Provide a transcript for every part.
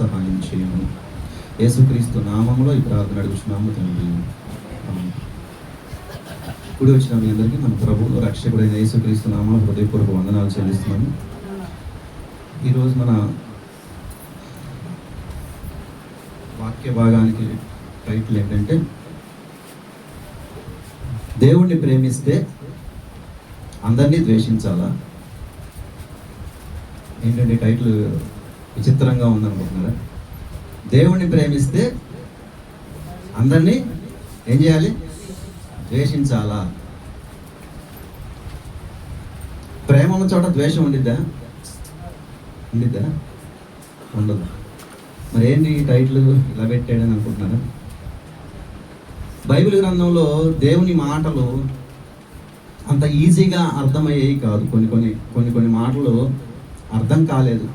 సహాయం చేయము. యేసుక్రీస్తు నామంలో ఈ ప్రార్థన అడుగుచున్నాము తండ్రి. కూడి వచ్చిన మీ అందరికీ మన ప్రభువు రక్షకుడైన యేసుక్రీస్తు నామంలో హృదయపూర్వక వందనాలు చెల్లిస్తున్నాము. ఈరోజు మన వాక్య భాగానికి టైటిల్ ఏంటంటే, దేవుణ్ణి ప్రేమిస్తే అందరినీ ద్వేషించాలా? ఏంటంటే టైటిల్ విచిత్రంగా ఉందనుకుంటున్నారా? దేవుణ్ణి ప్రేమిస్తే అందరినీ ఏం చేయాలి? ద్వేషించాలా? ప్రేమ ఉన్న చోట ద్వేషం ఉండిద్దా? ఉండదు. మరి ఏంటి టైటిల్ ఇలా పెట్టాడని అనుకుంటున్నారా? బైబిల్ గ్రంథంలో దేవుని మాటలు అంత ఈజీగా అర్థమయ్యేవి కాదు. కొన్ని మాటలు అర్థం కాలేదు.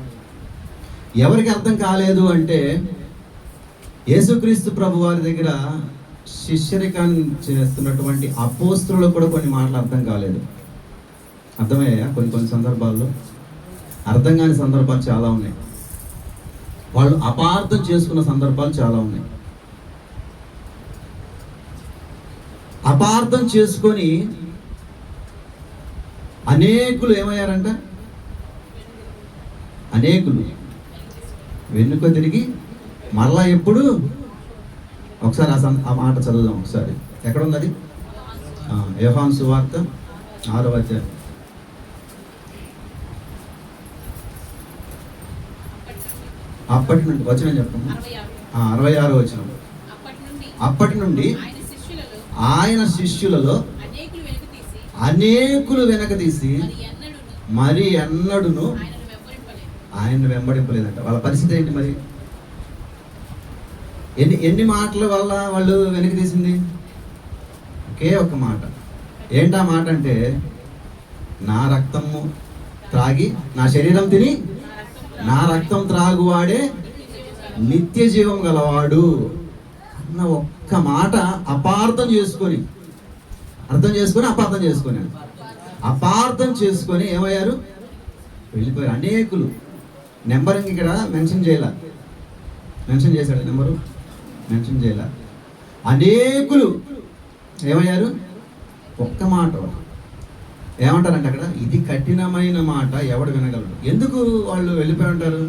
ఎవరికి అర్థం కాలేదు అంటే, యేసుక్రీస్తు ప్రభు వారి దగ్గర శిష్యరికాన్ని చేస్తున్నటువంటి అపోస్తులకు కూడా కొన్ని మాటలు అర్థం కాలేదు. అర్థమయ్యాయా? కొన్ని సందర్భాల్లో అర్థం కాని సందర్భాలు చాలా ఉన్నాయి. వాళ్ళు అపార్థం చేసుకున్న సందర్భాలు చాలా ఉన్నాయి. అపార్థం చేసుకొని అనేకులు ఏమయ్యారంట? అనేకులు వెనుక తిరిగి మరలా ఎప్పుడు? ఒకసారి ఆ మాట చదువుదాం. ఒకసారి ఎక్కడ ఉంది అది? యోహాను సువార్త 6వ అధ్యాయం. అప్పటి నుండి వచనం చెప్పండి. 66వ వచనం. అప్పటి నుండి ఆయన శిష్యులలో అనేకులు వెనక తీసి మరి ఎన్నడూను ఆయన్ని వెంబడింపలేదంట. వాళ్ళ పరిస్థితి ఏంటి మరి? ఎన్ని మాటల వల్ల వాళ్ళు వెనక్కి తీసింది? ఒకే ఒక్క మాట. ఏంటా మాట అంటే, నా రక్తము త్రాగి నా శరీరం తిని నా రక్తం త్రాగువాడే నిత్య జీవం గలవాడు అన్న ఒక్క మాట అపార్థం చేసుకొని అపార్థం చేసుకొని ఏమయ్యారు? వెళ్ళిపోయారు. అనేకులు. నెంబరింగ్ ఇక్కడ మెన్షన్ చేశాడు. నెంబరు మెన్షన్ చేయాల. అనేకులు ఏమయ్యారు? ఒక్క మాట. ఏమంటారంటే అక్కడ, ఇది కఠినమైన మాట, ఎవడు వినగలడు? ఎందుకు వాళ్ళు వెళ్ళిపోయి ఉంటారు?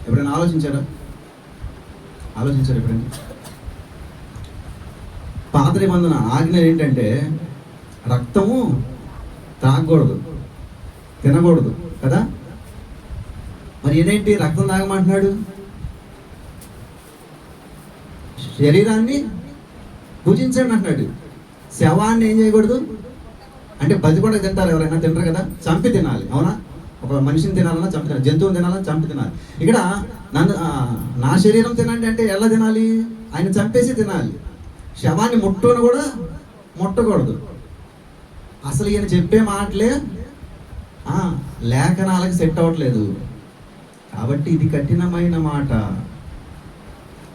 ఎప్పుడైనా ఆలోచించారు ఎప్పుడైనా? పాత నిబంధన ఆజ్ఞ ఏంటంటే, రక్తము తాగకూడదు, తినకూడదు కదా. మరి ఏంటి రక్తం తాగమంటున్నాడు? శరీరాన్ని పూజించండి అంటున్నాడు. శవాన్ని ఏం చేయకూడదు అంటే, బతి కూడా తింటారు. ఎవరైనా తింటారు కదా, చంపి తినాలి. అవునా? ఒక మనిషిని తినాలన్నా చంపి తినాలి, జంతువుని తినాలన్నా చంపి తినాలి. ఇక్కడ నా శరీరం తినండి అంటే ఎలా తినాలి? ఆయన చంపేసి తినాలి. శవాన్ని ముట్టను కూడా ముట్టకూడదు. అసలు ఈయన చెప్పే మాటలే లేఖనాలకు సెట్ అవ్వట్లేదు. కాబట్టి ఇది కఠినమైన మాట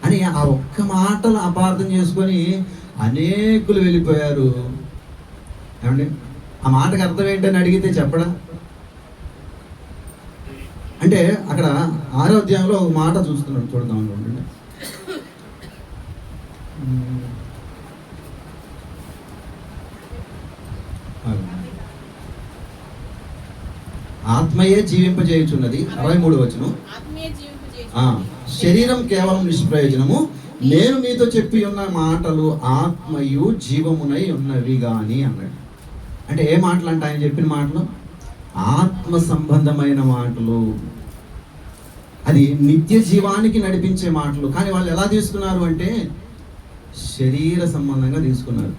అని ఆ ఒక్క మాటలు అపార్థం చేసుకొని అనేకులు వెళ్ళిపోయారు. ఏమండి, ఆ మాటకు అర్థం ఏంటని అడిగితే చెప్పడా? అంటే అక్కడ 6వ అధ్యాయంలో ఒక మాట చూస్తున్నాడు, చూద్దాం అనుకోండి. ఆత్మయే జీవింపజేయుచున్నది. 63వ వచనం. శరీరం కేవలం నిష్ప్రయోజనము, నేను మీతో చెప్పి ఉన్న మాటలు ఆత్మయు జీవమునై ఉన్నవి గాని అన్నాడు. అంటే ఏ మాటలు అంటే ఆయన చెప్పిన మాటలు? ఆత్మ సంబంధమైన మాటలు. అది నిత్య జీవానికి నడిపించే మాటలు. కానీ వాళ్ళు ఎలా తీసుకున్నారు అంటే, శరీర సంబంధంగా తీసుకున్నారు.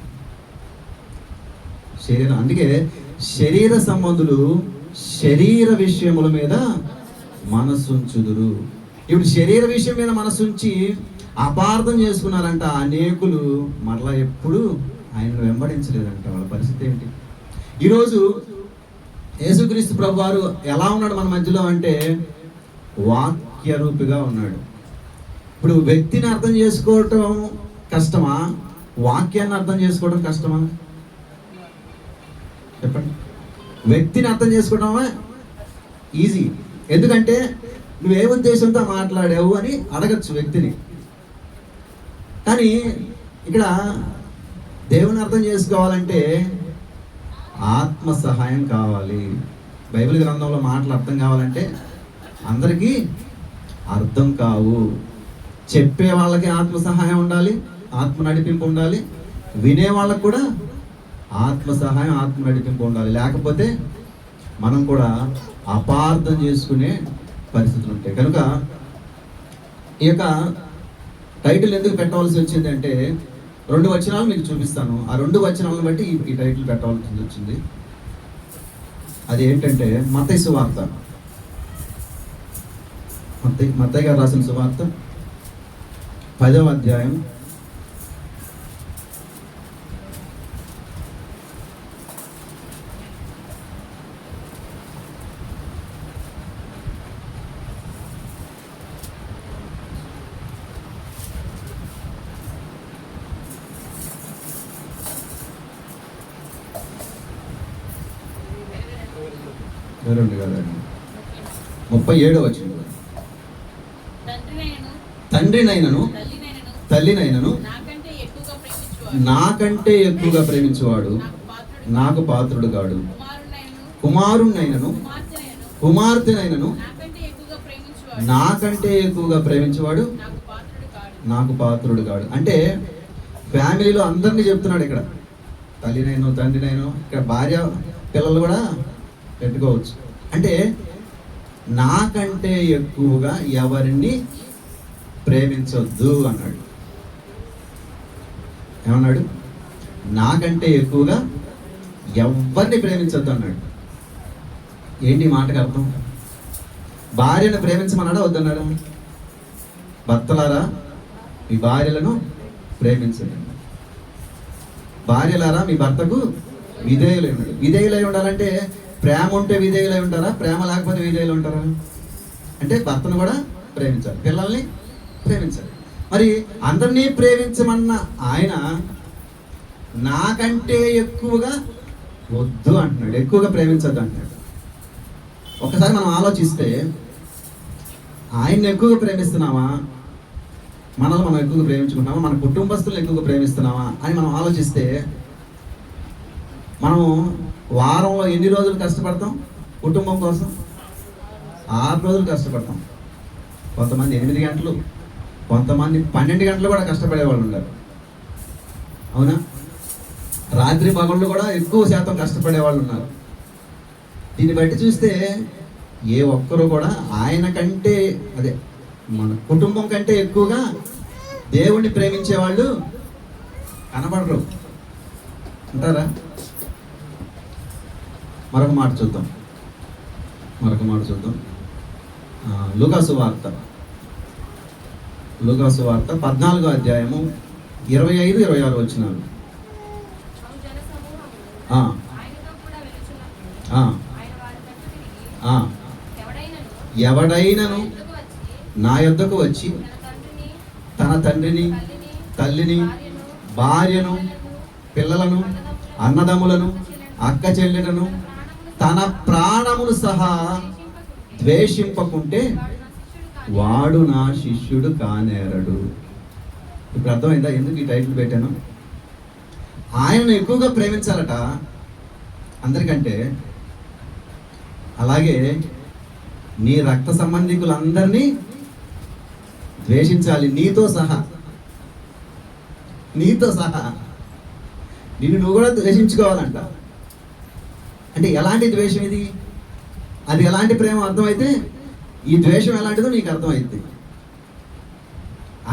అందుకే శరీర సంబంధులు శరీర విషయముల మీద మనసుంచుదురు. ఇప్పుడు శరీర విషయం మీద మనసుంచి అపార్థం చేసుకున్నారంట అనేకులు. మరలా ఎప్పుడు ఆయనను వెంబడించలేదంట. వాళ్ళ పరిస్థితి ఏంటి? ఈరోజు యేసుక్రీస్తు ప్రభు వారు ఎలా ఉన్నాడు మన మధ్యలో అంటే, వాక్య రూపిగా ఉన్నాడు. ఇప్పుడు వ్యక్తిని అర్థం చేసుకోవటం కష్టమా? వాక్యాన్ని అర్థం చేసుకోవడం కష్టమా? చెప్పండి. వ్యక్తిని అర్థం చేసుకోవడమే ఈజీ. ఎందుకంటే నువ్వే ఉద్దేశంతో మాట్లాడావు అని అడగచ్చు వ్యక్తిని. కానీ ఇక్కడ దేవుని అర్థం చేసుకోవాలంటే ఆత్మ సహాయం కావాలి. బైబిల్ గ్రంథంలో మాటలు అర్థం కావాలంటే అందరికీ అర్థం కావు. చెప్పే వాళ్ళకి ఆత్మ సహాయం ఉండాలి, ఆత్మ నడిపింపు ఉండాలి. వినే వాళ్ళకు కూడా ఆత్మ సహాయం, ఆత్మ నడిపింపు ఉండాలి. లేకపోతే మనం కూడా అపార్థం చేసుకునే పరిస్థితులు ఉంటాయి. కనుక ఈ యొక్క టైటిల్ ఎందుకు పెట్టవలసి వచ్చింది అంటే 2 వచనాలు మీకు చూపిస్తాను. ఆ 2 వచనాలను బట్టి ఈ టైటిల్ పెట్టవలసి వచ్చింది. అది ఏంటంటే మత్తయి సువార్త, మత్తయి గారు రాసిన సువార్త 10వ అధ్యాయం 37వ వచనం. తండ్రినైనను తల్లినైనను నాకంటే ఎక్కువగా ప్రేమించువాడు నాకు పాత్రుడు కాడు. కుమారుణ్ణైనను కుమార్తెనైనను నాకంటే ఎక్కువగా ప్రేమించేవాడు నాకు పాత్రుడు కాడు. అంటే ఫ్యామిలీలో అందరినీ చెప్తున్నాడు ఇక్కడ. తల్లినైను తండ్రినైను, ఇక్కడ భార్య పిల్లలు కూడా పెట్టుకోవచ్చు. అంటే నాకంటే ఎక్కువగా ఎవరిని ప్రేమించొద్దు అన్నాడు. ఏమన్నాడు? నాకంటే ఎక్కువగా ఎవరిని ప్రేమించొద్దు అన్నాడు. ఏంటి మాటకు అర్థం? భార్యను ప్రేమించమన్నాడా వద్దన్నాడా? భర్తలారా మీ భార్యలను ప్రేమించండి, భార్యలారా మీ భర్తకు విధేయులై ఉన్నాడు. విధేయులై ఉండాలంటే ప్రేమ ఉంటే విధేయులై ఉంటారా? ప్రేమ లేకపోతే విధేయులు ఉంటారా? అంటే భర్తను కూడా ప్రేమించాలి, పిల్లల్ని ప్రేమించాలి. మరి అందరినీ ప్రేమించమన్న ఆయన నాకంటే ఎక్కువగా వద్దు అంటున్నాడు, ఎక్కువగా ప్రేమించద్దు అంటున్నాడు. ఒకసారి మనం ఆలోచిస్తే ఆయన్ని ఎక్కువగా ప్రేమిస్తున్నామా, మనల్ని మనం ఎక్కువగా ప్రేమించుకుంటున్నామా, మన కుటుంబస్తులను ఎక్కువగా ప్రేమిస్తున్నామా అని మనం ఆలోచిస్తే మనం వారంలో ఎన్ని రోజులు కష్టపడతాం కుటుంబం కోసం? 6 రోజులు కష్టపడతాం. కొంతమంది 8 గంటలు, కొంతమంది 12 గంటలు కూడా కష్టపడే వాళ్ళు ఉన్నారు. అవునా? రాత్రి పగళ్ళు కూడా ఎక్కువ శాతం కష్టపడే వాళ్ళు ఉన్నారు. దీన్ని బట్టి చూస్తే ఏ ఒక్కరు కూడా ఆయన కంటే, అదే మన కుటుంబం కంటే ఎక్కువగా దేవుణ్ణి ప్రేమించే వాళ్ళు కనబడరు అంటారా? మరొక మాట చూద్దాం. లూకాసు వార్త 14వ అధ్యాయము 25-26 వచనాలు. ఎవడైనను నా యొద్దకు వచ్చి తన తండ్రిని తల్లిని భార్యను పిల్లలను అన్నదమ్ములను అక్క చెల్లెలను తన ప్రాణమును సహా ద్వేషింపకుంటే వాడు నా శిష్యుడు కానేరడు. ఇప్పుడు అర్థమైందా ఎందుకు ఈ టైటిల్ పెట్టాను? ఆయనను ఎక్కువగా ప్రేమించాలట అందరికంటే. అలాగే నీ రక్త సంబంధికులందరినీ ద్వేషించాలి, నీతో సహా నిన్ను నువ్వు కూడా ద్వేషించుకోవాలంట. అంటే ఎలాంటి ద్వేషం ఇది? అది ఎలాంటి ప్రేమ అర్థమైతే ఈ ద్వేషం ఎలాంటిదో నీకు అర్థమైంది.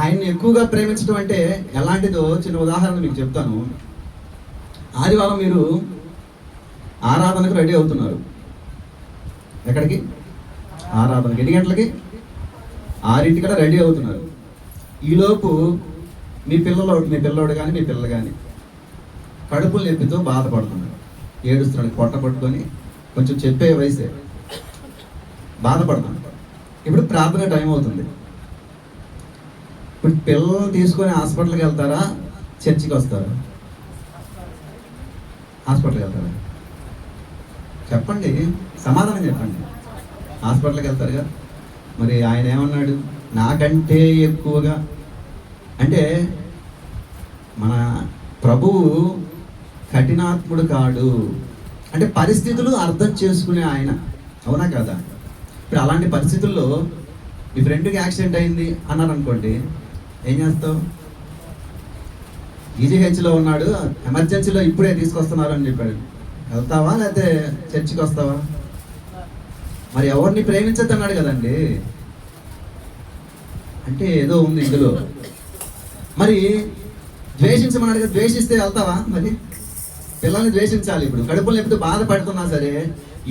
ఆయన్ని ఎక్కువగా ప్రేమించడం అంటే ఎలాంటిదో చిన్న ఉదాహరణ మీకు చెప్తాను. ఆదివారం మీరు ఆరాధనకు రెడీ అవుతున్నారు. ఎక్కడికి? ఆరాధనకి. ఎన్ని గంటలకి? 6ంటికి కూడా రెడీ అవుతున్నారు. ఈలోపు మీ పిల్లోడు కానీ మీ పిల్లలు కానీ కడుపులు నొప్పితో బాధపడుతున్నారు, ఏడుస్తున్నాడు, పొట్ట పట్టుకొని, కొంచెం చెప్పే వయసే, బాధపడుతున్నాడు. ఇప్పుడు ప్రార్థన టైం అవుతుంది. ఇప్పుడు పిల్లల్ని తీసుకొని హాస్పిటల్కి వెళ్తారా, చర్చికి వస్తారా? హాస్పిటల్కి వెళ్తారా? చెప్పండి, సమాధానం చెప్పండి. హాస్పిటల్కి వెళ్తారు కదా. మరి ఆయన ఏమన్నాడు? నాకంటే ఎక్కువగా. అంటే మన ప్రభువు కఠినాత్ముడు కాడు. అంటే పరిస్థితులు అర్థం చేసుకునే ఆయన, అవునా కదా? ఇప్పుడు అలాంటి పరిస్థితుల్లో మీ ఫ్రెండ్కి యాక్సిడెంట్ అయింది అన్నారు అనుకోండి, ఏం చేస్తావు? ఈజీహెచ్లో ఉన్నాడు, ఎమర్జెన్సీలో ఇప్పుడే తీసుకొస్తున్నారు అని చెప్పాడు, వెళ్తావా లేకపోతే చర్చికి వస్తావా? మరి ఎవరిని ప్రేమించద్దు అన్నాడు కదండి. అంటే ఏదో ఉంది ఇందులో. మరి ద్వేషించమన్నాడు కదా, ద్వేషిస్తే వెళ్తావా? మరి పిల్లల్ని ద్వేషించాలి. ఇప్పుడు కడుపులు లేకపోతే బాధపడుతున్నా సరే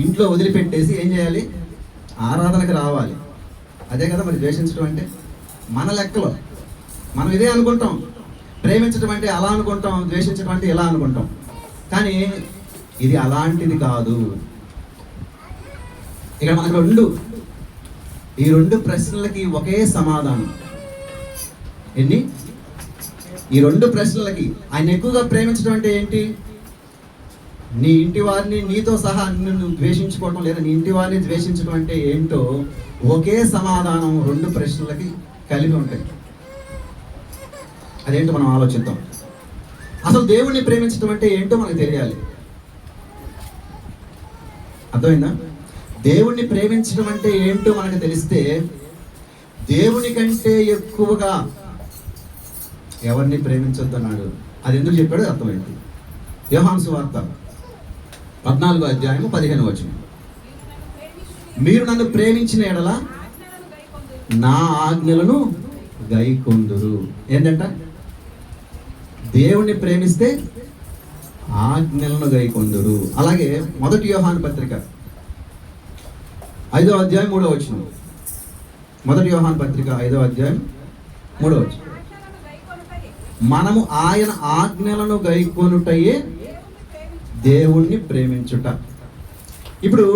ఇంట్లో వదిలిపెట్టేసి ఏం చేయాలి? ఆరాధనకు రావాలి. అదే కదా మరి ద్వేషించడం అంటే. మన లెక్కలో మనం ఇదే అనుకుంటాం. ప్రేమించడం అంటే అలా అనుకుంటాం, ద్వేషించడం అంటే ఇలా అనుకుంటాం. కానీ ఇది అలాంటిది కాదు. ఇక్కడ మనకు ఈ రెండు ప్రశ్నలకి ఒకే సమాధానం. ఎన్ని? ఈ రెండు ప్రశ్నలకి ఆయన ఎక్కువగా ప్రేమించడం అంటే ఏంటి? నీ ఇంటి వారిని నీతో సహా నిన్ను ద్వేషించుకోవటం, లేదా నీ ఇంటి వారిని ద్వేషించడం అంటే ఏంటో ఒకే సమాధానం రెండు ప్రశ్నలకి కలిగి ఉంటాయి. అదేంటో మనం ఆలోచిద్దాం. అసలు దేవుణ్ణి ప్రేమించడం అంటే ఏంటో మనకు తెలియాలి. అర్థమైందా? దేవుణ్ణి ప్రేమించడం అంటే ఏంటో మనకు తెలిస్తే దేవుని కంటే ఎక్కువగా ఎవరిని ప్రేమించొద్దు అన్నాడు. అది ఎందుకు చెప్పాడో అర్థమైంది. యోహాను సువార్త 14వ అధ్యాయము 15వ వచనం. మీరు నన్ను ప్రేమించిన ఎడల నా ఆజ్ఞలను గైకొందురు. ఏంటంట? దేవుణ్ణి ప్రేమిస్తే ఆజ్ఞలను గైకొందురు. అలాగే 1 యోహాను పత్రిక 5వ అధ్యాయం 3వ వచనం. 1 యోహాను పత్రిక 5వ అధ్యాయం 3వ వచనం. మనము ఆయన ఆజ్ఞలను గైకొనుటయే దేవుణ్ణి ప్రేమించుట. ఇప్పుడు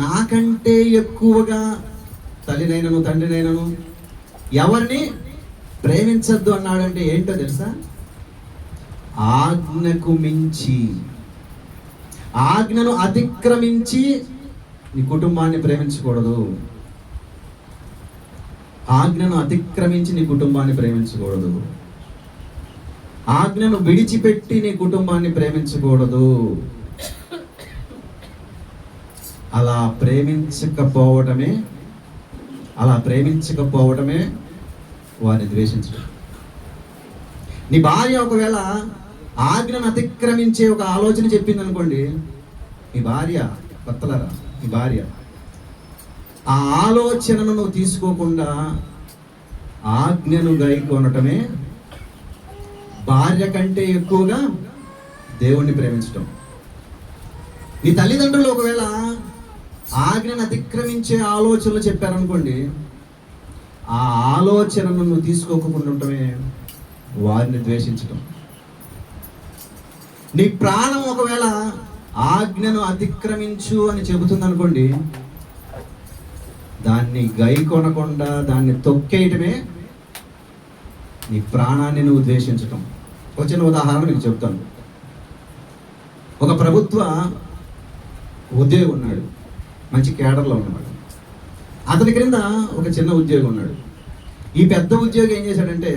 నాకంటే ఎక్కువగా తల్లినైనను తండ్రినైనను ఎవరిని ప్రేమించద్దు అన్నాడంటే ఏంటో తెలుసా? ఆజ్ఞకు మించి, ఆజ్ఞను అతిక్రమించి నీ కుటుంబాన్ని ప్రేమించకూడదు. ఆజ్ఞను అతిక్రమించి నీ కుటుంబాన్ని ప్రేమించకూడదు. ఆజ్ఞను విడిచిపెట్టి నీ కుటుంబాన్ని ప్రేమించకూడదు. అలా ప్రేమించకపోవటమే వారిని ద్వేషించడం. నీ భార్య ఒకవేళ ఆజ్ఞను అతిక్రమించే ఒక ఆలోచన చెప్పింది అనుకోండి, నీ భార్య భర్తలరా, నీ భార్య ఆ ఆలోచనను నువ్వు తీసుకోకుండా ఆజ్ఞను గైకొనటమే భార్య కంటే ఎక్కువగా దేవుణ్ణి ప్రేమించటం. నీ తల్లిదండ్రులు ఒకవేళ ఆజ్ఞను అతిక్రమించే ఆలోచనలు చెప్పారనుకోండి, ఆ ఆలోచనను నువ్వు తీసుకోకుండా ఉండటమే వారిని ద్వేషించటం. నీ ప్రాణం ఒకవేళ ఆజ్ఞను అతిక్రమించు అని చెబుతుంది అనుకోండి, దాన్ని గైకొనకుండా దాన్ని తొక్కేయటమే నీ ప్రాణాన్ని నువ్వు ద్వేషించటం. ఒక చిన్న ఉదాహరణ మీకు చెప్తాను. ఒక ప్రభుత్వ ఉద్యోగి ఉన్నాడు, మంచి కేడర్లో ఉన్నాడు. అతని క్రింద ఒక చిన్న ఉద్యోగి ఉన్నాడు. ఈ పెద్ద ఉద్యోగి ఏం చేశాడంటే,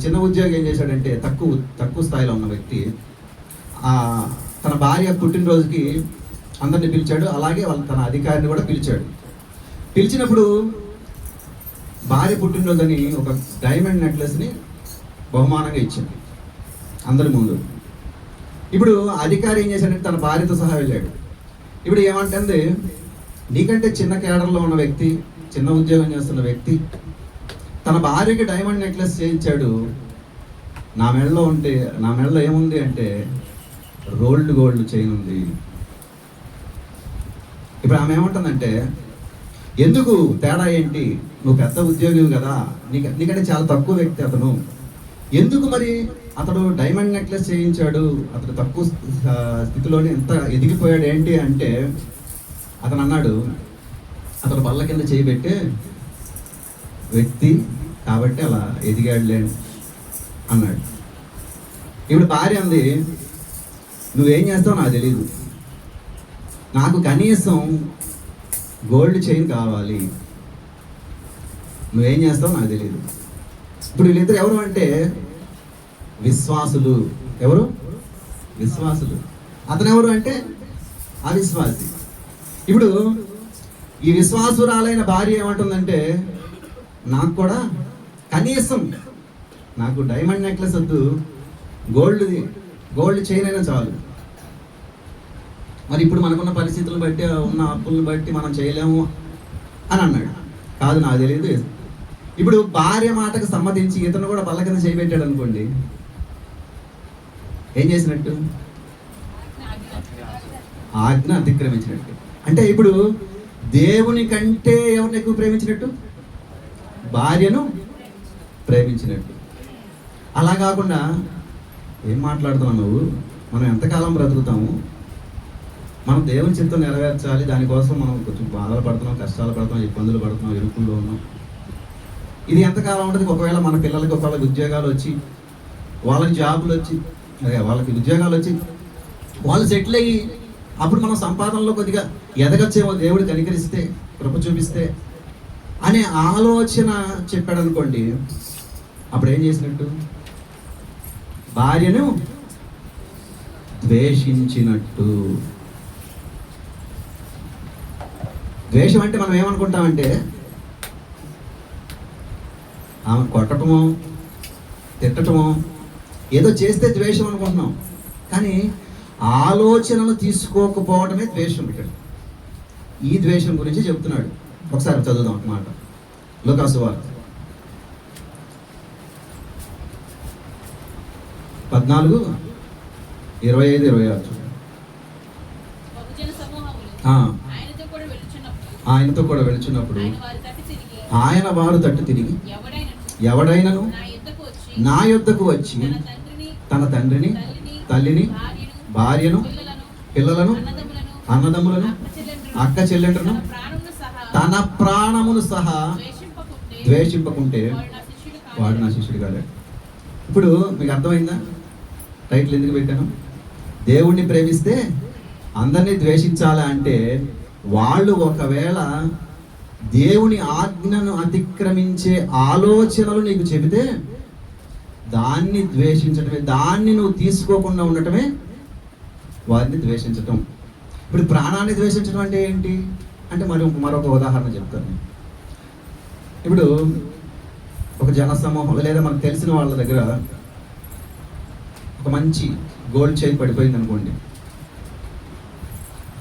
చిన్న ఉద్యోగి ఏం చేశాడంటే, తక్కువ స్థాయిలో ఉన్న వ్యక్తి తన భార్య పుట్టినరోజుకి అందరిని పిలిచాడు. అలాగే తన అధికారిని కూడా పిలిచాడు. పిలిచినప్పుడు భార్య పుట్టినరోజుని ఒక డైమండ్ నెక్లెస్ని బహుమానంగా ఇచ్చింది అందరి ముందు. ఇప్పుడు అధికారి ఏం చేశాడంటే తన భార్యతో సహా వెళ్ళాడు. ఇప్పుడు ఏమంటుంది, నీకంటే చిన్న కేడర్లో ఉన్న వ్యక్తి, చిన్న ఉద్యోగం చేస్తున్న వ్యక్తి తన భార్యకి డైమండ్ నెక్లెస్ చేయించాడు. నా మెడలో ఏముంది అంటే రోల్డ్ గోల్డ్ చైన్ ఉంది. ఇప్పుడు ఆమె ఏమంటుందంటే, ఎందుకు తేడా ఏంటి? నువ్వు పెద్ద ఉద్యోగివి కదా, నీకంటే చాలా తక్కువ వ్యక్తి అతను, ఎందుకు మరి అతడు డైమండ్ నెక్లెస్ చేయించాడు? అతడు తక్కువ స్థితిలోనే ఎంత ఎదిగిపోయాడు ఏంటి అంటే, అతను అన్నాడు, అతడు బల్ల కింద చేయబెట్టే వ్యక్తి కాబట్టి అలా ఎదిగాడులే అన్నాడు. ఇప్పుడు భార్య అంది, నువ్వేం చేస్తావు నాకు తెలీదు, నాకు కనీసం గోల్డ్ చైన్ కావాలి, నువ్వేం చేస్తావు నాకు తెలియదు. ఇప్పుడు వీళ్ళిద్దరు ఎవరు అంటే విశ్వాసులు. ఎవరు? విశ్వాసులు. అతను ఎవరు అంటే అవిశ్వాసి. ఇప్పుడు ఈ విశ్వాసురాలైన భార్య ఏమంటుందంటే, నాకు కూడా కనీసం నాకు డైమండ్ నెక్లెస్ వద్దు, గోల్డ్ చైన్ అయినా చాలు. మరి ఇప్పుడు మనకున్న పరిస్థితులను బట్టి, ఉన్న అప్పులను బట్టి మనం చేయలేము అని అన్నాడు. కాదు, నాకు తెలియదు. ఇప్పుడు భార్య మాటకు సమ్మతించి ఇతను కూడా బల్ల కింద చేయబెట్టాడు అనుకోండి, ఏం చేసినట్టు? ఆజ్ఞ అతిక్రమించినట్టు. అంటే ఇప్పుడు దేవుని కంటే ఎవరిని ఎక్కువ ప్రేమించినట్టు? భార్యను ప్రేమించినట్టు. అలా కాకుండా ఏం మాట్లాడుతున్నావు నువ్వు, మనం ఎంతకాలం బ్రతుకుతాము, మనం దేవుని చిత్తం నెరవేర్చాలి, దానికోసం మనం కొంచెం బాధలు పడుతున్నాం, కష్టాలు పడుతున్నాం, ఇబ్బందులు పడుతున్నాం, ఇరుకుల్లో ఉన్నాం. ఇది ఎంతకాలం ఉంటుంది? ఒకవేళ మన పిల్లలకి ఒకవేళ ఉద్యోగాలు వచ్చి, వాళ్ళకి జాబులు వచ్చి, వాళ్ళకి ఉద్యోగాలు వచ్చి వాళ్ళు సెటిల్ అయ్యి అప్పుడు మనం సంపాదనలో కొద్దిగా ఎదగచ్చేమో, దేవుడు కనికరిస్తే, కృప చూపిస్తే అనే ఆలోచన చెప్పాడు అనుకోండి, అప్పుడు ఏం చేసినట్టు? భార్యను ద్వేషించినట్టు. ద్వేషం అంటే మనం ఏమనుకుంటామంటే ఆమె కొట్టటమో తిట్టటమో ఏదో చేస్తే ద్వేషం అనుకుంటున్నాం. కానీ ఆలోచనలు తీసుకోకపోవడమే ద్వేషం. ఇక్కడ ఈ ద్వేషం గురించి చెప్తున్నాడు. ఒకసారి చదువుదాం మాట. లూకా సువార్త 14:25-26. ఆయనతో కూడా వెళుచున్నప్పుడు ఆయన వారు తట్టు తిరిగి, ఎవడైనను నా యొద్దకు వచ్చి తన తండ్రిని, తల్లిని, భార్యను, పిల్లలను, అన్నదమ్ములను, అక్క చెల్లెండ్రును, తన ప్రాణమును సహా ద్వేషింపకుంటే వాడు నా శిష్యుడు కాలేడు. ఇప్పుడు మీకు అర్థమైందా టైటిల్ ఎందుకు పెట్టాను? దేవుణ్ణి ప్రేమిస్తే అందరినీ ద్వేషించాలా అంటే, వాళ్ళు ఒకవేళ దేవుని ఆజ్ఞను అతిక్రమించే ఆలోచనలు నీకు చెబితే దాన్ని ద్వేషించటమే, దాన్ని నువ్వు తీసుకోకుండా ఉండటమే వారిని ద్వేషించటం. ఇప్పుడు ప్రాణాన్ని ద్వేషించడం అంటే ఏంటి అంటే మరొక ఉదాహరణ చెప్తాను. ఇప్పుడు ఒక జనసమూహం లేదా మనకు తెలిసిన వాళ్ళ దగ్గర ఒక మంచి గోల్డ్ చైన్ పడిపోయింది అనుకోండి.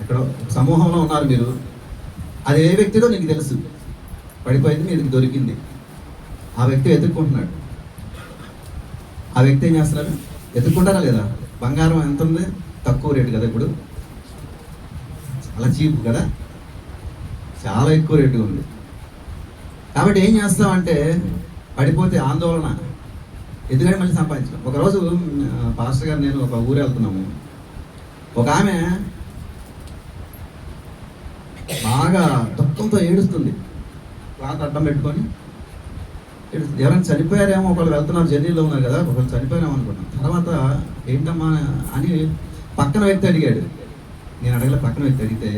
ఎక్కడో సమూహంలో ఉన్నారు మీరు, అది ఏ వ్యక్తిదో నీకు తెలుసు, పడిపోయింది, మీకు దొరికింది. ఆ వ్యక్తి వెతుక్కుంటున్నాడు. ఆ వ్యక్తి ఏం చేస్తున్నారు? వెతుక్కుంటారా లేదా? బంగారం ఎంత ఉంది? తక్కువ రేటు కదా, ఇప్పుడు చాలా చీప్ కదా, చాలా ఎక్కువ రేటుగా ఉంది. కాబట్టి ఏం చేస్తామంటే పడిపోతే ఆందోళన, ఎందుకంటే మళ్ళీ సంపాదించడం. ఒకరోజు పాస్టర్ గారు నేను ఒక ఊరు వెళ్తున్నాము. ఒక ఆమె బాగా దుఃఖంతో ఏడుస్తుంది, క్లాత్ అడ్డం పెట్టుకొని ఏడుస్తుంది. ఎవరైనా చనిపోయారేమో, ఒకళ్ళు వెళ్తున్నారు, జర్నీలో ఉన్నారు కదా, ఒకళ్ళు చనిపోయారేమో అనుకున్నాం. తర్వాత ఏంటమ్మా అని పక్కన వ్యక్తి అడిగాడు. నేను అడగలే, పక్కన వ్యక్తి అడిగితే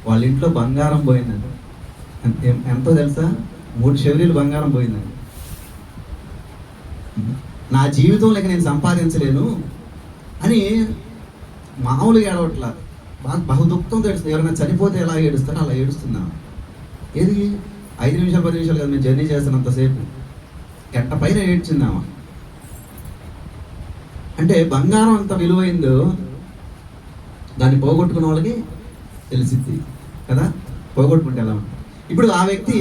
వాళ్ళ ఇంట్లో బంగారం పోయిందండి. ఎంతో తెలుసా? 3 షెవరీలు బంగారం పోయిందండి. నా జీవితంలోకి నేను సంపాదించలేను అని మామూలుగా ఏడవట్లా, బహు దుఃఖంతో ఏడుస్తుంది. ఎవరైనా చనిపోతే ఎలా ఏడుస్తారో అలా ఏడుస్తున్నా. ఏది 5 నిమిషాలు 10 నిమిషాలు కదా మేము జర్నీ చేస్తున్నంతసేపు, గంట పైన ఏడ్చిందామా. అంటే బంగారం అంత విలువైందో దాన్ని పోగొట్టుకున్న వాళ్ళకి తెలిసిద్ది కదా, పోగొట్టుకుంటే ఎలా ఉంటుంది. ఇప్పుడు ఆ వ్యక్తి,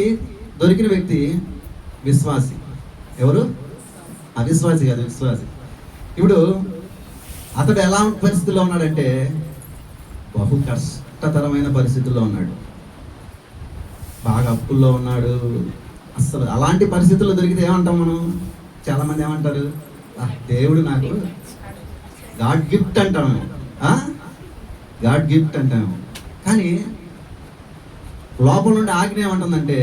దొరికిన వ్యక్తి విశ్వాసి. ఎవరు? అవిశ్వాసి కాదు, విశ్వాసి. ఇప్పుడు అతడు ఎలా పరిస్థితుల్లో ఉన్నాడంటే బహు కష్టతరమైన పరిస్థితుల్లో ఉన్నాడు, బాగా అప్పుల్లో ఉన్నాడు. అసలు అలాంటి పరిస్థితుల్లో దొరికితే ఏమంటాం మనం? చాలామంది ఏమంటారు? దేవుడు నాకు గాడ్ గిఫ్ట్ అంటాము, గాడ్ గిఫ్ట్ అంటాము. కానీ లోపల నుండి ఆజ్ఞ ఏమంటుందంటే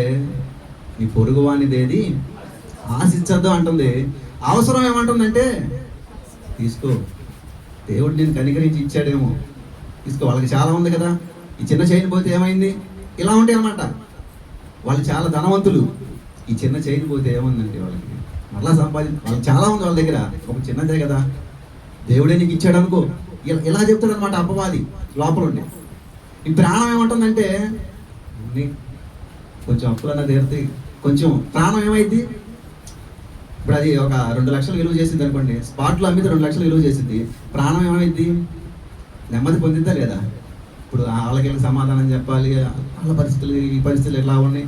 నీ పొరుగు వానిదేది ఆశించద్దు అంటుంది. అవసరం ఏమంటుందంటే తీసుకో, దేవుడు నేను కనికరించి ఇచ్చాడేమో, తీసుకో. వాళ్ళకి చాలా ఉంది కదా, ఈ చిన్న చైన్ పోతే ఏమైంది? ఇలా ఉంటాయి అన్నమాట. వాళ్ళు చాలా ధనవంతులు, ఈ చిన్న చైన్ పోతే ఏముందండి వాళ్ళకి, మళ్ళా వాళ్ళు చాలా ఉంది వాళ్ళ దగ్గర, ఒక చిన్నదే కదా దేవుడే నీకు ఇచ్చాడు అనుకో, ఇలా చెప్తాడు అనమాట అపవాది లోపల ఉండి. ఈ ప్రాణం ఏమంటుందంటే కొంచెం అప్పులన్నా తీరుతాయి, కొంచెం ప్రాణం ఏమైంది, ఇప్పుడు అది ఒక 2 లక్షలు విలువ చేసింది అనుకోండి, స్పాట్లో అమ్మితే 2 లక్షలు విలువ చేసింది, ప్రాణం ఏమైంది, నెమ్మది పొందిద్దా లేదా? ఇప్పుడు వాళ్ళకి సమాధానం చెప్పాలి, వాళ్ళ పరిస్థితులు ఈ పరిస్థితులు ఎలా ఉన్నాయి,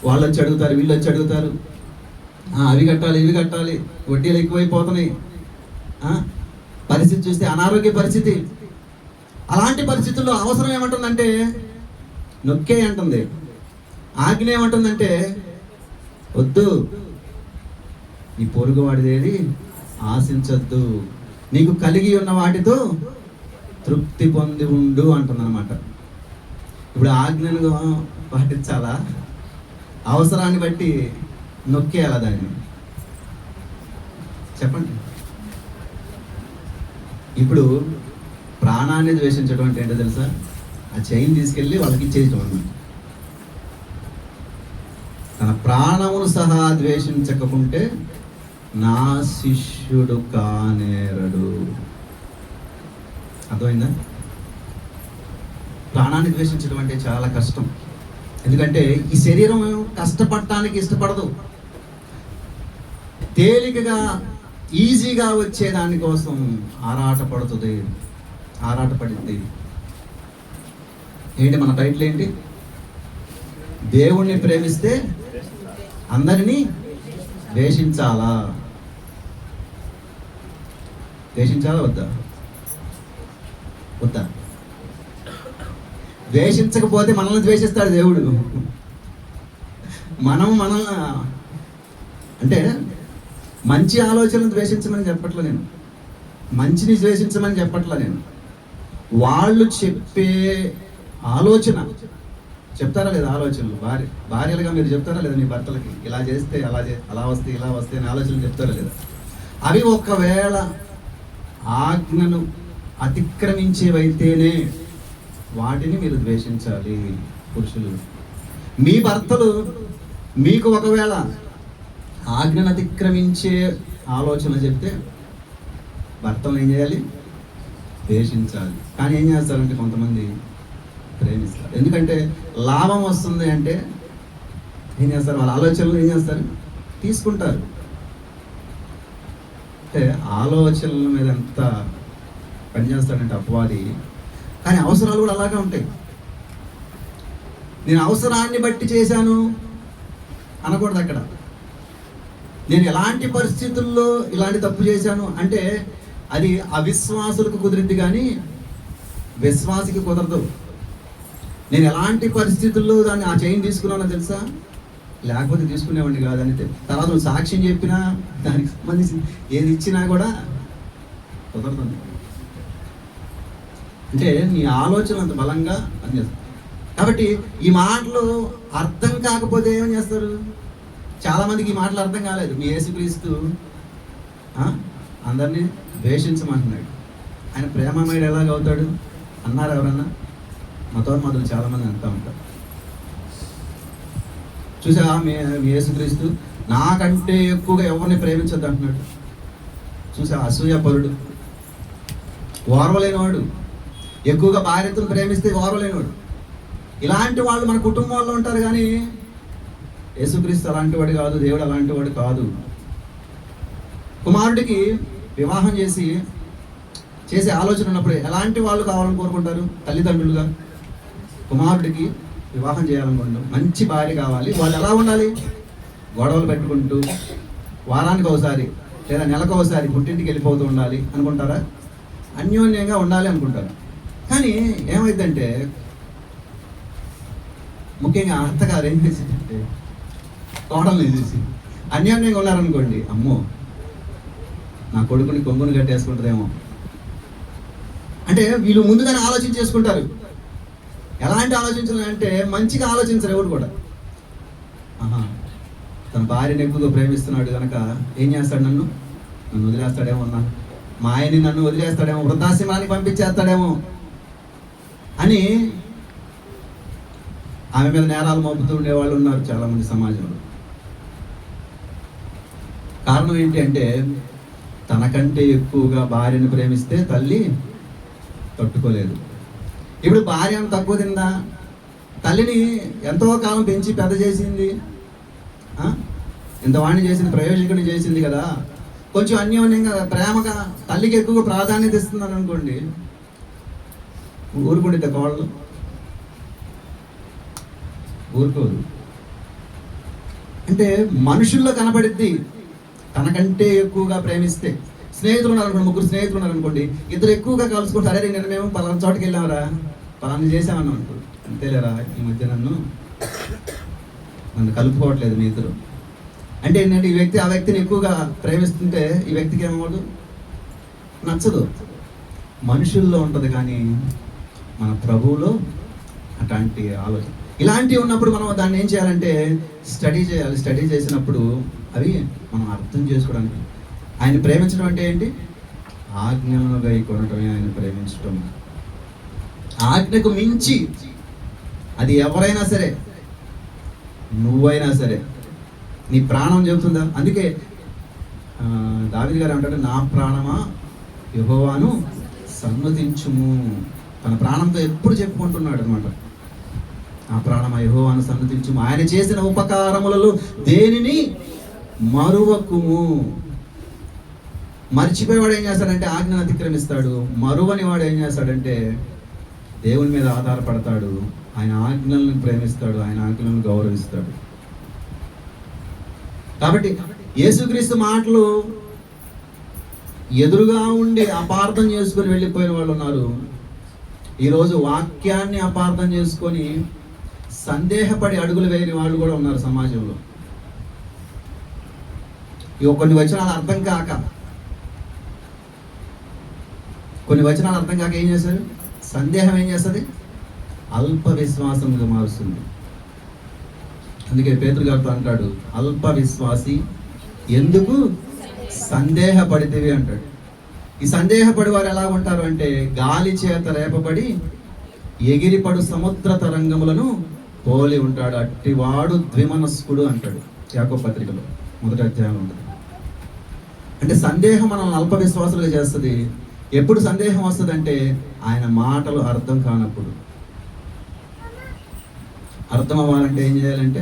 వాళ్ళు వచ్చి అడుగుతారు, వీళ్ళు వచ్చి అడుగుతారు, అవి కట్టాలి ఇవి కట్టాలి, వడ్డీలు ఎక్కువైపోతున్నాయి, పరిస్థితి చూస్తే అనారోగ్య పరిస్థితి. అలాంటి పరిస్థితుల్లో అవసరం ఏమంటుందంటే నొక్కే అంటుంది, ఆజ్ఞ ఏమంటుందంటే వద్దు, నీ పొరుగు వాడిదేది ఆశించద్దు, నీకు కలిగి ఉన్న వాటితో తృప్తి పొంది ఉండు అంటుందన్నమాట. ఇప్పుడు ఆజ్ఞను పాటించాలా, అవసరాన్ని బట్టి నొక్కేయాలా దాన్ని? చెప్పండి. ఇప్పుడు ప్రాణాన్ని ద్వేషించడం అంటే ఏంటో తెలుసా? ఆ చైన్ తీసుకెళ్ళి వాళ్ళకి ఇచ్చేయటం అన్నమాట. తన ప్రాణమును సహా ద్వేషించకుంటే నా శిష్యుడు కానేరడు. అర్థమైందా? ప్రాణాన్ని ద్వేషించడం అంటే చాలా కష్టం. ఎందుకంటే ఈ శరీరం కష్టపడటానికి ఇష్టపడదు, తేలికగా ఈజీగా వచ్చే దానికోసం ఆరాటపడింది. ఏంటి మన టైటిల్ ఏంటి? దేవుణ్ణి ప్రేమిస్తే అందరినీ ద్వేషించాలా వద్దా? ద్వేషించకపోతే మనల్ని ద్వేషిస్తాడు దేవుడు. మనల్ని అంటే మంచి ఆలోచనలు ద్వేషించమని చెప్పట్లా నేను, మంచిని ద్వేషించమని చెప్పట్లా నేను. వాళ్ళు చెప్పే ఆలోచన చెప్తారా లేదా? ఆలోచనలు భార్యలుగా మీరు చెప్తారా లేదా మీ భర్తలకి? ఇలా చేస్తే అలా వస్తే ఇలా వస్తే అని ఆలోచనలు చెప్తారా లేదా? అవి ఒకవేళ ఆజ్ఞను అతిక్రమించేవైతేనే వాటిని మీరు ద్వేషించాలి. పురుషులు, మీ భర్తలు మీకు ఒకవేళ ఆజ్ఞను అతిక్రమించే ఆలోచన చెప్తే భర్తను ఏం చేయాలి? ద్వేషించాలి. కానీ ఏం చేస్తారంటే కొంతమంది ప్రేమిస్తారు. ఎందుకంటే లాభం వస్తుంది అంటే ఏం చేస్తారు? వాళ్ళ ఆలోచనలు ఏం చేస్తారు? తీసుకుంటారు. అంటే ఆలోచనల మీద ఎంత పనిచేస్తాడంటే అపవాది. కానీ అవసరాలు కూడా అలాగే ఉంటాయి. నేను అవసరాన్ని బట్టి చేశాను అనకూడదు అక్కడ. నేను ఎలాంటి పరిస్థితుల్లో ఇలాంటి తప్పు చేశాను అంటే అది అవిశ్వాసులకు కుదిరింది కానీ విశ్వాసికి కుదరదు. నేను ఎలాంటి పరిస్థితుల్లో దాన్ని ఆ చైన్ తీసుకున్నానో తెలుసా? లేకపోతే తీసుకునేవాడిని కాదని. తర్వాత నువ్వు సాక్ష్యం చెప్పినా దానికి సంబంధించి ఏది ఇచ్చినా కూడా కుదరదు. అంటే నీ ఆలోచన అంత బలంగా పనిచేస్తుంది. కాబట్టి ఈ మాటలు అర్థం కాకపోతే ఏమని చేస్తారు? చాలామందికి ఈ మాటలు అర్థం కాలేదు. మీ యేసుక్రీస్తు అందరినీ ద్వేషించమంటున్నాడు, ఆయన ప్రేమమయుడు ఎలాగ అవుతాడు అన్నారు ఎవరన్నా? మతోన్మాదులు చాలామంది అంటూ ఉంటారు. చూసా మీ యేసుక్రీస్తు నాకంటే ఎక్కువగా ఎవరిని ప్రేమించద్దు అంటున్నాడు. చూసా అసూయపరుడు, ఓర్వలేనివాడు, ఎక్కువగా భార్యను ప్రేమిస్తే ఓర్వలేనివాడు. ఇలాంటి వాళ్ళు మన కుటుంబంలో ఉంటారు. కానీ యేసుక్రీస్తు అలాంటి వాడు కాదు, దేవుడు అలాంటి వాడు కాదు. కుమారుడికి వివాహం చేసే ఆలోచన ఉన్నప్పుడు ఎలాంటి వాళ్ళు కావాలని కోరుకుంటారు? తల్లిదండ్రులుగా కుమారుడికి వివాహం చేయాలనుకుంటాం, మంచి భార్య కావాలి. వాళ్ళు ఎలా ఉండాలి? గొడవలు పెట్టుకుంటూ వారానికి ఒకసారి లేదా నెలకు ఒకసారి పుట్టింటికి వెళ్ళిపోతూ ఉండాలి అనుకుంటారా? అన్యోన్యంగా ఉండాలి అనుకుంటారు. కానీ ఏమైందంటే ముఖ్యంగా అత్తగారు ఏం చేసిందంటే కోడల్ని చూసి అన్యోన్యంగా ఉన్నారనుకోండి, అమ్మో నా కొడుకుని కొంగుని కట్టేసుకుంటుందేమో అంటే వీళ్ళు ముందుగానే ఆలోచించేసుకుంటారు. ఎలాంటి ఆలోచించాలంటే మంచిగా ఆలోచించరు ఎవరు కూడా. తన భార్యను ఎక్కువగా ప్రేమిస్తున్నాడు కనుక ఏం చేస్తాడు? నన్ను వదిలేస్తాడేమో, మా ఆయన్ని నన్ను వదిలేస్తాడేమో, వృద్ధాశ్రమానికి పంపించేస్తాడేమో అని ఆమె మీద నేరాలు మోపుతూ ఉండేవాళ్ళు ఉన్నారు చాలామంది సమాజంలో. కారణం ఏంటి అంటే తనకంటే ఎక్కువగా భార్యను ప్రేమిస్తే తల్లి తట్టుకోలేదు. ఇప్పుడు భార్య తక్కువ తిందా? తల్లిని ఎంతో కాలం పెంచి పెద్ద చేసింది, ఇంతవాణ్ణి చేసింది, ప్రయోజకుడిని చేసింది కదా. కొంచెం అన్యోన్యంగా ప్రేమగా తల్లికి ఎక్కువ ప్రాధాన్యత ఇస్తున్నాను అనుకోండి, ఊరుకుండిద్ద కోళ్ళు? ఊరుకోరు. అంటే మనుషుల్లో కనపడిద్ది తనకంటే ఎక్కువగా ప్రేమిస్తే. స్నేహితులు ఉన్నారనుకోండి, ముగ్గురు స్నేహితులు ఉన్నారనుకోండి, ఇద్దరు ఎక్కువగా కలుసుకుంటారు. అరే నేను మేము పలానా చోటుకి వెళ్ళామరా, పలానా చేసామన్నా అనుకో, అంతేలేరా ఈ మధ్య నన్ను కలుపుకోవట్లేదు మీ ఇద్దరు అంటే ఏంటంటే ఈ వ్యక్తి ఆ వ్యక్తిని ఎక్కువగా ప్రేమిస్తుంటే ఈ వ్యక్తికి ఏమవ్వదు, నచ్చదు. మనుషుల్లో ఉంటుంది కానీ మన ప్రభువులో అట్లాంటి ఆలోచన. ఇలాంటివి ఉన్నప్పుడు మనం దాన్ని ఏం చేయాలంటే స్టడీ చేయాలి. స్టడీ చేసినప్పుడు అవి మనం అర్థం చేసుకోవడానికి. ఆయన ప్రేమించడం అంటే ఏంటి? ఆజ్ఞలను గైకొనటమే ఆయన ప్రేమించటం. ఆజ్ఞకు మించి అది ఎవరైనా సరే, నువ్వైనా సరే, నీ ప్రాణం చెబుతుందా? అందుకే దావీదు గారు అంటాడు, నా ప్రాణమా యెహోవాను సన్నుతించుము. తన ప్రాణంతో ఎప్పుడు చెప్పుకుంటున్నాడు అనమాట. ఆ ప్రాణమా యెహోవాను సన్నుతించుము, ఆయన చేసిన ఉపకారములలో దేనిని మరువకుము. మర్చిపోయేవాడు ఏం చేస్తాడంటే ఆజ్ఞను అతిక్రమిస్తాడు. మరువని వాడు ఏం చేస్తాడంటే దేవుని మీద ఆధారపడతాడు, ఆయన ఆజ్ఞలను ప్రేమిస్తాడు, ఆయన ఆజ్ఞలను గౌరవిస్తాడు. కాబట్టి యేసుక్రీస్తు మాటలు ఎదురుగా ఉండి అపార్థం చేసుకొని వెళ్ళిపోయిన వాళ్ళు ఉన్నారు. ఈరోజు వాక్యాన్ని అపార్థం చేసుకొని సందేహపడి అడుగులు వేయని వాళ్ళు కూడా ఉన్నారు సమాజంలో. కొన్ని వచనాలు అర్థం కాక ఏం చేశారు? సందేహం ఏం చేస్తుంది? అల్ప విశ్వాసంగా మారుస్తుంది. అందుకే పేతురు గారితో అంటాడు, అల్ప విశ్వాసి ఎందుకు సందేహపడితేవి అంటాడు. ఈ సందేహపడి వారు ఎలా ఉంటారు అంటే గాలి చేత రేపబడి ఎగిరిపడు సముద్ర తరంగములను పోలి ఉంటాడు, అట్టివాడు ద్విమనస్కుడు అంటాడు యాకోబు పత్రికలో 1వ అధ్యాయం ఉంటుంది. అంటే సందేహం మనల్ని అల్ప విశ్వాసులుగా చేస్తుంది. ఎప్పుడు సందేహం వస్తుంది అంటే ఆయన మాటలు అర్థం కానప్పుడు. అర్థం అవ్వాలంటే ఏం చేయాలంటే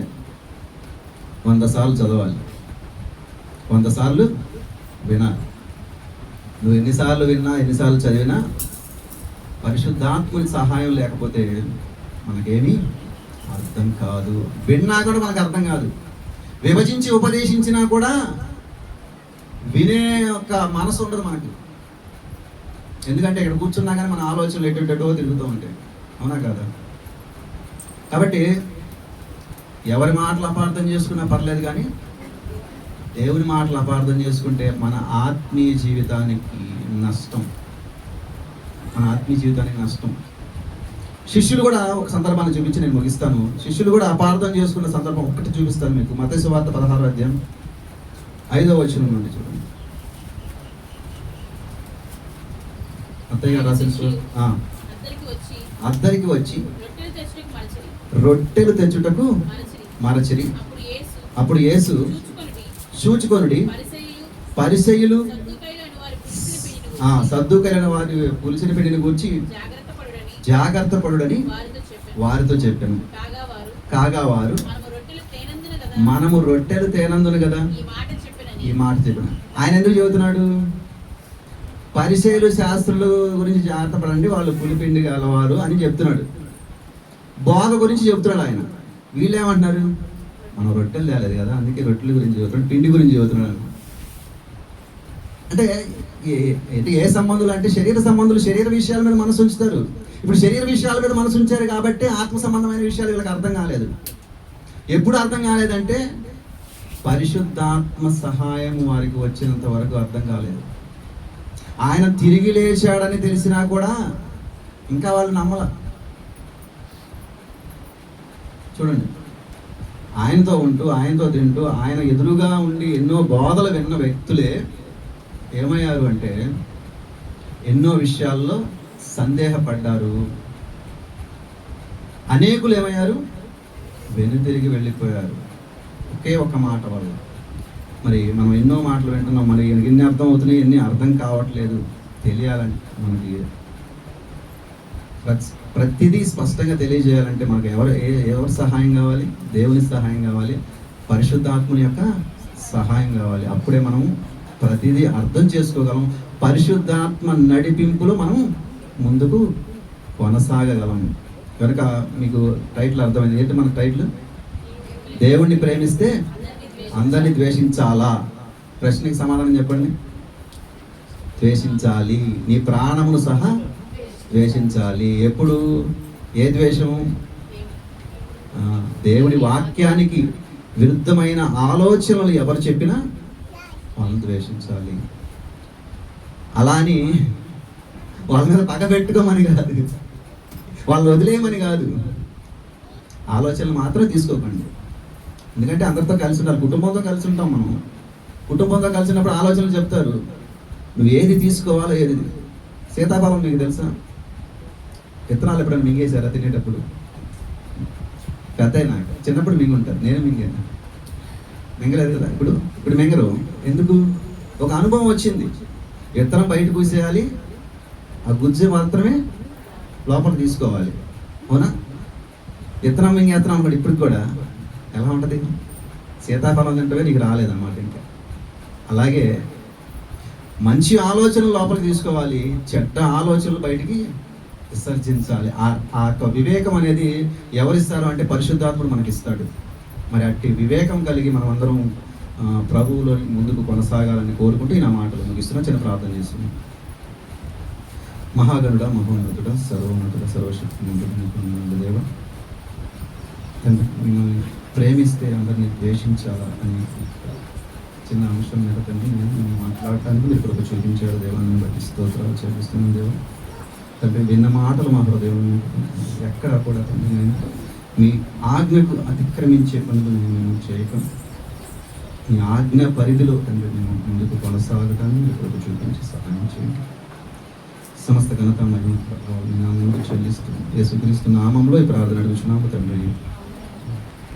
100 సార్లు చదవాలి, 100 సార్లు వినాలి. నువ్వు ఎన్నిసార్లు విన్నా, ఎన్నిసార్లు చదివినా పరిశుద్ధాత్ముని సహాయం లేకపోతే మనకేమీ అర్థం కాదు. విన్నా కూడా మనకు అర్థం కాదు. విభజించి ఉపదేశించినా కూడా వినే ఒక మనసు ఉండదు మనకి. ఎందుకంటే ఇక్కడ కూర్చున్నా కానీ మన ఆలోచనలు ఎటుటో తిరుగుతూ ఉంటాయి, అవునా కదా? కాబట్టి ఎవరి మాటలు అపార్థం చేసుకున్నా పర్లేదు, కానీ దేవుని మాటలు అపార్థం చేసుకుంటే మన ఆత్మీయ జీవితానికి నష్టం. శిష్యులు కూడా ఒక సందర్భాన్ని చూపించి నేను ముగిస్తాను. శిష్యులు కూడా అపార్థం చేసుకున్న సందర్భం ఒకటి చూపిస్తాను మీకు. మత్తయి సువార్త 16వ అధ్యాయం 5వ వచనం నుండి చూడండి. అత్తయ్య గారు రాసిన అద్దరికి వచ్చి రొట్టెలు తెచ్చుటకు మరచిరి. అప్పుడు యేసు చూచుకొనుడి పరిసయ్యులు సద్దూకైన వారి పులిసిన పిండిని గూర్చి జాగ్రత్త పడుడని వారితో చెప్పాను. కాగా వారు మనము రొట్టెలు తేనందును కదా ఈ మాట చెప్పిన. ఆయన ఎందుకు చెబుతున్నాడు? పరిసయ్యులు శాస్త్రుల గురించి జాగ్రత్త పడండి, వాళ్ళు పులిపిండి గలవారు అని చెప్తున్నాడు. బోధ గురించి చెప్తున్నాడు ఆయన. వీళ్ళు ఏమంటున్నారు? మనం రొట్టెలు తేలేదు కదా, అందుకే రొట్టెల గురించి చదువుతున్నాడు, పిండి గురించి చదువుతున్నాడు. అంటే ఏ సంబంధులు అంటే శరీర సంబంధులు శరీర విషయాల మీద మనసు ఉంచుతారు. ఇప్పుడు శరీర విషయాల మీద మనసు ఉంచారు కాబట్టి ఆత్మ సంబంధమైన విషయాలు వీళ్ళకి అర్థం కాలేదు. ఎప్పుడు అర్థం కాలేదంటే పరిశుద్ధాత్మ సహాయం వారికి వచ్చినంత వరకు అర్థం కాలేదు. ఆయన తిరిగి లేచాడని తెలిసినా కూడా ఇంకా వాళ్ళు నమ్మల. చూడండి, ఆయనతో ఉంటూ, ఆయనతో తింటూ, ఆయన ఎదురుగా ఉండి ఎన్నో బోధలు విన్న వ్యక్తులే ఏమయ్యారు అంటే ఎన్నో విషయాల్లో సందేహపడ్డారు. అనేకులు ఏమయ్యారు? వెనుతిరిగి వెళ్ళిపోయారు ఒకే ఒక మాట వల్ల. మరి మనం ఎన్నో మాటలు వింటున్నాం, మరి ఎన్ని అర్థం అవుతున్నాయి, ఎన్ని అర్థం కావట్లేదు. తెలియాలంటే మనకి ప్రతిదీ స్పష్టంగా తెలియజేయాలంటే మనకు ఎవరి సహాయం కావాలి? దేవుని సహాయం కావాలి, పరిశుద్ధాత్మని యొక్క సహాయం కావాలి. అప్పుడే మనం ప్రతిదీ అర్థం చేసుకోగలం. పరిశుద్ధాత్మ నడిపింపులో మనం ముందుకు కొనసాగగలం. కనుక మీకు టైటిల్ అర్థమైంది. ఏంటి మన టైటిల్? దేవుణ్ణి ప్రేమిస్తే అందరినీ ద్వేషించాలా? ప్రశ్నకి సమాధానం చెప్పండి. ద్వేషించాలి. నీ ప్రాణమును సహా ద్వేషించాలి. ఎప్పుడు? ఏ ద్వేషము? దేవుడి వాక్యానికి విరుద్ధమైన ఆలోచనలు ఎవరు చెప్పినా వాళ్ళని ద్వేషించాలి. అలా అని వాళ్ళ మీద పగ పెట్టుకోమని కాదు, వాళ్ళని వదిలేయమని కాదు. ఆలోచనలు మాత్రం తీసుకోకండి. ఎందుకంటే అందరితో కలిసి ఉండాలి. కుటుంబంతో కలిసి ఉంటాం మనం. కుటుంబంతో కలిసినప్పుడు ఆలోచనలు చెప్తారు. నువ్వు ఏది తీసుకోవాలో ఏది. సీతాఫలం మీకు తెలుసా? విత్తనాలు ఎప్పుడైనా మింగేశారా తినేటప్పుడు? పెద్ద అయినాక. చిన్నప్పుడు మింగుంటారు, నేను మింగాను. మింగలేదు కదా. ఇప్పుడు మింగరు. ఎందుకు? ఒక అనుభవం వచ్చింది. విత్తనం బయట పూసేయాలి, ఆ గుజ్జు మాత్రమే లోపల తీసుకోవాలి. అవునా? విత్తనం మింగేత్తనం అనుకోండి. ఇప్పుడు కూడా ఎలా ఉంటుంది? సీతాఫలం తింటే నీకు రాలేదన్నమాట. ఇంకా అలాగే మంచి ఆలోచనలు లోపలికి తీసుకోవాలి, చెడ్డ ఆలోచనలు బయటికి విసర్జించాలి. ఆ యొక్క వివేకం అనేది ఎవరిస్తారు అంటే పరిశుద్ధాత్ముడు మనకిస్తాడు. మరి అట్టి వివేకం కలిగి మనం అందరం ప్రభువులో ముందుకు కొనసాగాలని కోరుకుంటూ నా మాటలు ముగిస్తున్నా. చిన్న ప్రార్థన చేస్తున్నాం. మహాగణుడ, మహోన్నతుడ, సర్వోన్నతుడ, సర్వశక్తిమంతుడు దేవ తండ్రి, మిమ్మల్ని ప్రేమిస్తే అందరినీ ద్వేషించాలా అని చిన్న అంశం మీద తండ్రి నేను మాట్లాడటానికి మీరు కృప చూపించారు. దేవాన్ని బట్టి స్తోత్రాలు చెల్లిస్తున్నాను. దేవ తండ్రి, విన్న మాటలు మా హృదయం ఎక్కడ కూడా తండ్రి నేను మీ ఆజ్ఞకు అతిక్రమించే పనులు నేను చేయక మీ ఆజ్ఞ పరిధిలో తండ్రి నేను ముందుకు కొనసాగటాన్ని మీరు కృప చూపించి సహాయం చేయండి. సమస్త ఘనత మరియు నామంలో చెల్లిస్తూ యేసుక్రీస్తు నామంలో ఈ ప్రార్థన అడుగుచున్నాము తండ్రి.